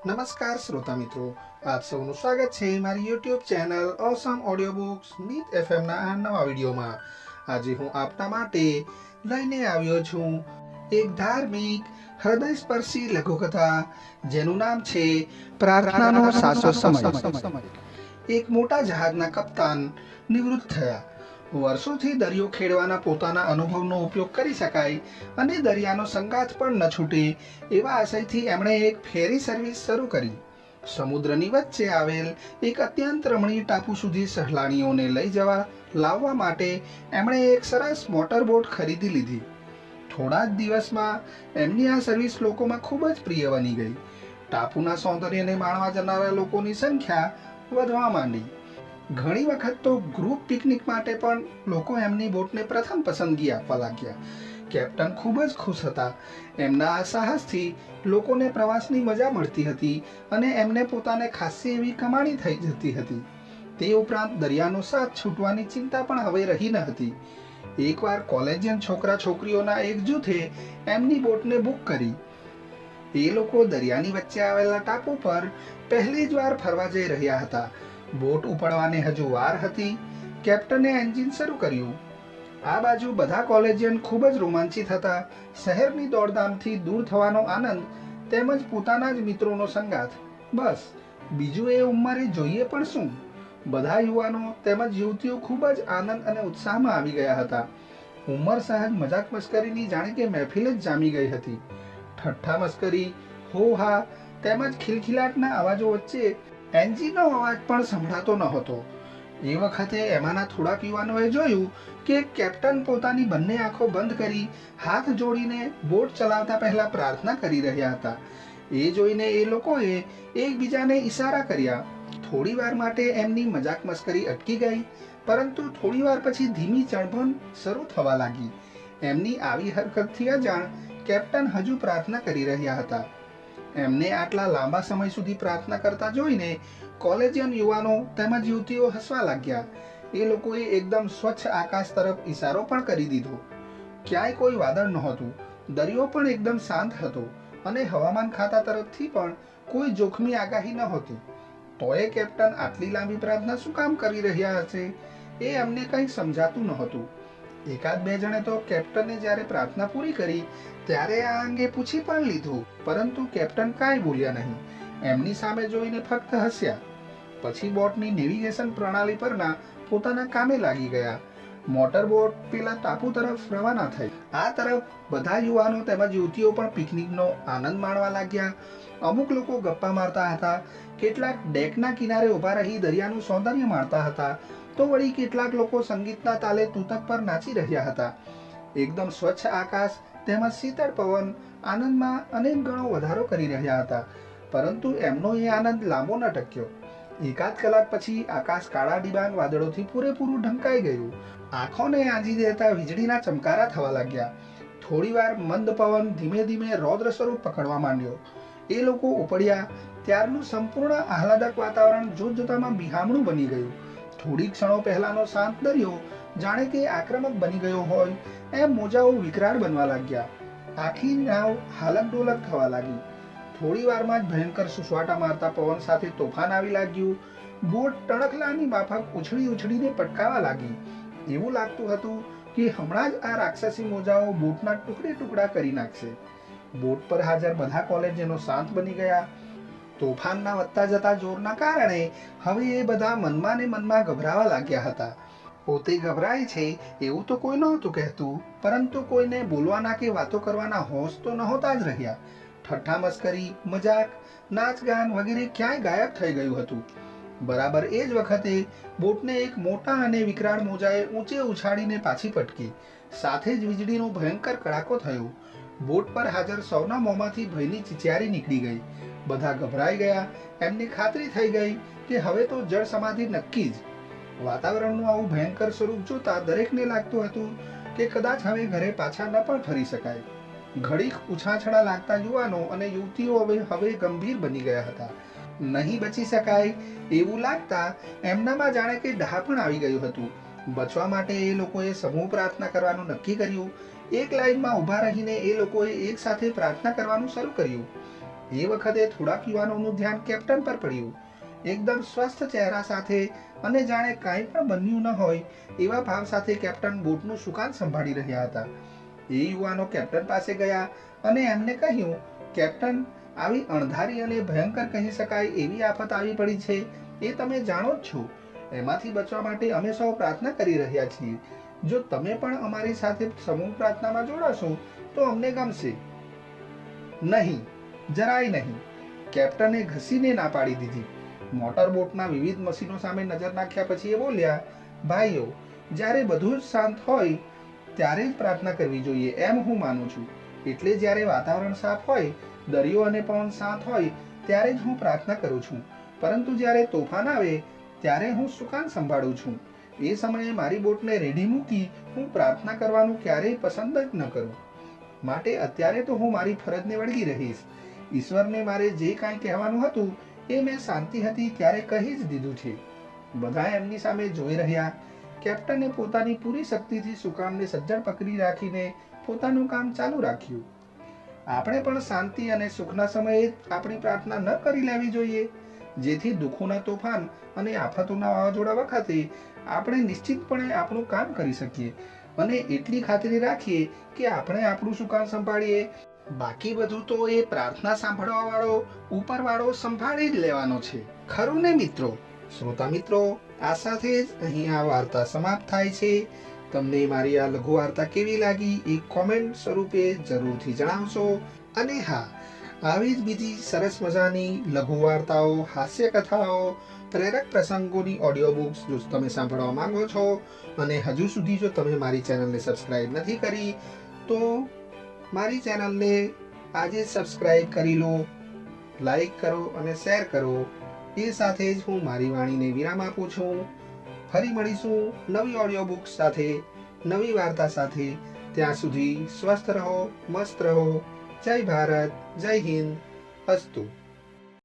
નમસ્કાર શ્રોતા મિત્રો, આપ સૌનું સ્વાગત છે મારી YouTube channel Awesome Audio Books Mit એફએમના આ નવા વિડીયોમાં. આજે હું આપના માટે લઈને આવ્યો છું એક ધાર્મિક હૃદયસ્પર્શી લઘુકથા જેનું નામ છે પ્રાર્થનાનો સાચો સમય. એક મોટા જહાજના કપ્તાન નિવૃત્ત થયા. વર્ષોથી દરિયો ખેડવાના પોતાના અનુભવનો ઉપયોગ કરી શકાય અને દરિયાનો સંગાથ પણ ન છૂટે એવા આશયથી એમણે એક ફેરી સર્વિસ શરૂ કરી. સમુદ્રની વચ્ચે આવેલ એક અત્યંત રમણીય ટાપુ સુધી સહેલાણીઓને લઈ જવા લાવવા માટે એમણે એક સરસ મોટર બોટ ખરીદી લીધી. થોડા જ દિવસમાં એમની આ સર્વિસ લોકોમાં ખૂબ જ પ્રિય બની ગઈ. ટાપુના સૌંદર્યને માણવા જનારા લોકોની સંખ્યા વધવા માંડી. ઘણી વખત તો ગ્રુપ પિકનિક માટે પણ લોકો એમની બોટને પ્રથમ પસંદગી આપવા લાગ્યા. કેપ્ટન ખૂબ જ ખુશ હતા. એમના આ સાહસથી લોકોને પ્રવાસની મજા મળતી હતી અને એમને પોતાને ખાસી એવી કમાણી થઈ જતી હતી. તે ઉપરાંત દરિયાનો સાથ છૂટવાની ચિંતા પણ હવે રહી ન હતી. એકવાર કોલેજિયન છોકરા છોકરીઓના એક જૂથે એમની બોટને બુક કરી. એ લોકો દરિયાની વચ્ચે આવેલા ટાપુ પર પહેલી જ વાર ફરવા જઈ રહ્યા હતા. બોટ ઉપડવાને હજુ વાર હતી. કેપ્ટને એન્જિન શરૂ કર્યું. આ બાજુ બધા કોલેજિયન ખૂબ જ રોમાંચિત હતા. શહેરની દોડધામથી દૂર થવાનો આનંદ તેમજ પોતાના જ મિત્રોનો સંગાથ. બસ બીજું એ ઉંમરે જોઈએ પણ શું. બધા યુવાનો તેમજ યુવતીઓ ખૂબ જ આનંદ અને ઉત્સાહમાં આવી ગયા હતા. ઉંમર સહજ મજાક મસ્કરીની જાણે કે મહેફિલ જ જામી ગઈ હતી. ઠઠ્ઠા મસ્કરી, હો હા તેમજ ખિલખિલાટના અવાજો વચ્ચે એન્જિનનો અવાજ પણ સંભળાતો ન હતો. એ વખતે એમાંના થોડાક યુવાનોએ જોયું કે કેપ્ટન પોતાની બંને આંખો બંધ કરી હાથ જોડીને બોટ ચલાવતા પહેલા પ્રાર્થના કરી રહ્યા હતા. એ જોઈને એ લોકોએ એકબીજાને ઈશારા કર્યા. થોડી વાર માટે એમની મજાક મસ્કરી અટકી ગઈ, પરંતુ થોડી વાર પછી ધીમી ચણભણ શરૂ થવા લાગી. એમની આવી હરકતથી અજાણ કેપ્ટન હજુ પ્રાર્થના કરી રહ્યા હતા. એમને આટલા લાંબા સમય સુધી પ્રાર્થના કરતા જોઈને કોલેજિયન યુવાનો તેમજ યુવતીઓ હસવા લાગ્યા. એ લોકોએ એકદમ સ્વચ્છ આકાશ તરફ ઈશારો પણ કરી દીધો. ક્યાંય કોઈ વાદળ નહોતું. દરિયો પણ એકદમ શાંત હતો અને હવામાન ખાતા તરફથી પણ કોઈ જોખમી આગાહી નહોતી. તોય કેપ્ટન આટલી લાંબી પ્રાર્થના શું કામ કરી રહ્યા હશે એ એમને કંઈ સમજાતું નહોતું. એકાદ બે જણે તો કેપ્ટને જ્યારે પ્રાર્થના પૂરી કરી ત્યારે આ અંગે પૂછી પણ લીધું, પરંતુ કેપ્ટન કાંઈ બોલ્યા નહીં. એમની સામે જોઈને ફક્ત હસ્યા. પછી બોટની નેવિગેશન પ્રણાલી પરના પોતાના કામે લાગી ગયા. મોટર બોટ પેલા ટાપુ તરફ રવાના થઈ. આ તરફ બધા યુવાનો તેમજ યુવતીઓ પણ પિકનિકનો આનંદ માણવા લાગ્યા. અમુક લોકો ગપ્પા મારતા હતા, કેટલાક ડેકના કિનારે ઊભા રહી દરિયાનું સૌંદર્ય માણતા હતા, તો વળી કેટલાક લોકો સંગીતના તાલે તૂતક પર નાચી રહ્યા હતા. એકદમ સ્વચ્છ આકાશ તેમજ શીતળ પવન આનંદમાં અનેક ગણો વધારો કરી રહ્યા હતા. પરંતુ એમનો એ આનંદ લાંબો ન ટક્યો. એકાદ કલાક પછી આકાશ કાળા ડિબાંગ વાદળોથી પૂરેપૂરું ઢંકાઈ ગયું. આંખોને આંજી દેતા વીજળીના ચમકારા થવા લાગ્યા. થોડીવાર મંદ પવન ધીમે ધીમે રૌદ્ર સ્વરૂપ પકડવા માંડ્યો. એ લોકો ઉપડ્યા ત્યારનું સંપૂર્ણ આહલાદક વાતાવરણ જોતજોતામાં બિહામણું બની ગયું. થોડી ક્ષણો પહેલાનો શાંત દરિયો જાણે કે આક્રમક બની ગયો હોય એમ મોજાઓ વિકરાળ બનવા લાગ્યા. આખી નાવ હાલક ડોલક થવા લાગી. થોડી વારમાં જ ભયંકર સુસવાટા મારતા પવન સાથે તોફાન આવી લાગ્યું. બોટ ટણકલાની માફક ઉછળી ઉછળીને પટકાવા લાગી. એવું લાગતું હતું કે હમણાં જ આ રાક્ષસી મોજાઓ બોટના ટુકડે ટુકડા કરી નાખશે. બોટ પર હાજર બધા કોલેજનો શાંત બની ગયા. તોફાનના વધતા જતા જોરના કારણે હવે એ બધા મનમાં ને મનમાં ગભરાવા લાગ્યા હતા. પોતે ગભરાય છે એવું તો કોઈ નહોતું કહેતું, પરંતુ કોઈને બોલવાના કે વાતો કરવાના હોશ તો નહોતા જ રહ્યા. ઠઠ્ઠા મસ્કરી, મજાક, નાચગાન વગેરે ક્યાંય ગાયબ થઈ ગયું હતું. બરાબર એ જ વખતે બોટને એક મોટા અને વિકરાળ મોજાએ ઊંચે ઉછાળીને પાછી પટકી. સાથે જ વીજળીનો ભયંકર કડાકો થયો. બોટ પર હાજર સૌના મોંમાંથી ભયની ચિચિયારી નીકળી ગઈ. બધા ગભરાઈ ગયા. એમની ખાતરી થઈ ગઈ કે હવે તો જળ સમાધિ નક્કી જ. વાતાવરણનું આવું ભયંકર સ્વરૂપ જોતા દરેકને લાગતું હતું કે કદાચ હવે ઘરે પાછા ન પણ ફરી શકાય. ઘડીક ઉછાછડા લાગતા યુવાનો અને યુવતીઓ હવે ગંભીર બની ગયા હતા. નહીં બચી શકાય એવું લાગતા એમનામાં જાણે કે ડહાપણ આવી ગયું હતું. બચવા માટે એ લોકોએ સમૂહ પ્રાર્થના કરવાનું નક્કી કર્યું. એક લાઈનમાં ઊભા રહીને એ લોકોએ એક સાથે પ્રાર્થના કરવાનું શરૂ કર્યું. એ વખતે થોડાક યુવાનોનું ધ્યાન કેપ્ટન પર પડ્યું. એકદમ સ્વસ્થ ચહેરા સાથે અને જાણે કાંઈ પણ બન્યું ન હોય એવા ભાવ સાથે કેપ્ટન બોટનું સુકાન સંભાળી રહ્યા હતા. એ યુવાનો કેપ્ટન પાસે ગયા અને એમને કહ્યું, કેપ્ટન, આવી અણધારી અને ભયંકર કહી શકાય એવી આફત આવી પડી છે, એ તમે જાણો જ છો. એમાંથી બચવા માટે અમે સૌ પ્રાર્થના કરી રહ્યા છીએ. જો તમે પણ અમારી સાથે સમૂહ પ્રાર્થનામાં જોડાશો તો અમને ગમશે. નહીં, જરાય નહીં, કેપ્ટને ઘસીને ના પાડી દીધી. મોટર બોટના વિવિધ મશીનો સામે નજર નાખ્યા પછી એ બોલ્યા, ભાઈઓ, જ્યારે બધું જ શાંત હોય ત્યારે જ પ્રાર્થના કરવી જોઈએ એમ હું માનું છું. એટલે જ્યારે વાતાવરણ સાફ હોય, દરિયો અને પવન શાંત હોય ત્યારે જ હું પ્રાર્થના કરું છું. પરંતુ જ્યારે તોફાન આવે ત્યારે હું સુકાન સંભાળું છું. એ સમયે મારી બોટને રેડી મૂકી હું પ્રાર્થના કરવાનું ક્યારેય પસંદ જ ન કરું. માટે અત્યારે તો હું મારી ફરજને વળગી રહીશ. ઈશ્વરને મારે જે કાંઈ કહેવાનું હતું એ મેં શાંતિ હતી ત્યારે કહી જ દીધું છે. બધા એમની સામે જોઈ રહ્યા. કેપ્ટને પોતાની પૂરી શક્તિથી સુકાનને સજ્જડ પકડી રાખીને પોતાનું કામ ચાલુ રાખ્યું. આપણે પણ શાંતિ અને સુખના સમયે આપણી પ્રાર્થના ન કરી લેવી જોઈએ, જેથી દુઃખોના તોફાન અને આફતોના વાવાઝોડા વખતે આપણે નિશ્ચિતપણે આપણું કામ કરી શકીએ અને એટલી ખાતરી રાખીએ કે આપણે આપણું સુકાન સંભાળીએ. બાકી બધું તો એ પ્રાર્થના સાંભળવા વાળો ઉપરવાળો સંભાળી જ લેવાનો છે. ખરું ને મિત્રો? શ્રોતા મિત્રો, આ સાથે જ અહીં આ વાર્તા સમાપ્ત થાય છે. તમને મારી આ લઘુ વાર્તા કેવી લાગી એ કોમેન્ટ સ્વરૂપે જરૂરથી જણાવશો. અને હા, આવી જ બીજી સરસ મજાની લઘુ વાર્તાઓ, હાસ્ય કથાઓ, પ્રેરક પ્રસંગોની ઓડિયો બુક્સ જો તમે સાંભળવા માંગો છો અને હજુ સુધી જો તમે મારી ચેનલને સબસ્ક્રાઇબ નથી કરી તો મારી ચેનલને આજે સબસ્ક્રાઇબ કરી લો, લાઈક કરો અને શેર કરો. એ સાથે જ હું મારી વાણીને વિરામ આપું છું. ફરી મળીશું નવી ઓડિયો બુક સાથે, નવી વાર્તા સાથે. ત્યાં સુધી સ્વસ્થ રહો, મસ્ત રહો. જય ભારત, જય હિન્દ. અસ્તુ.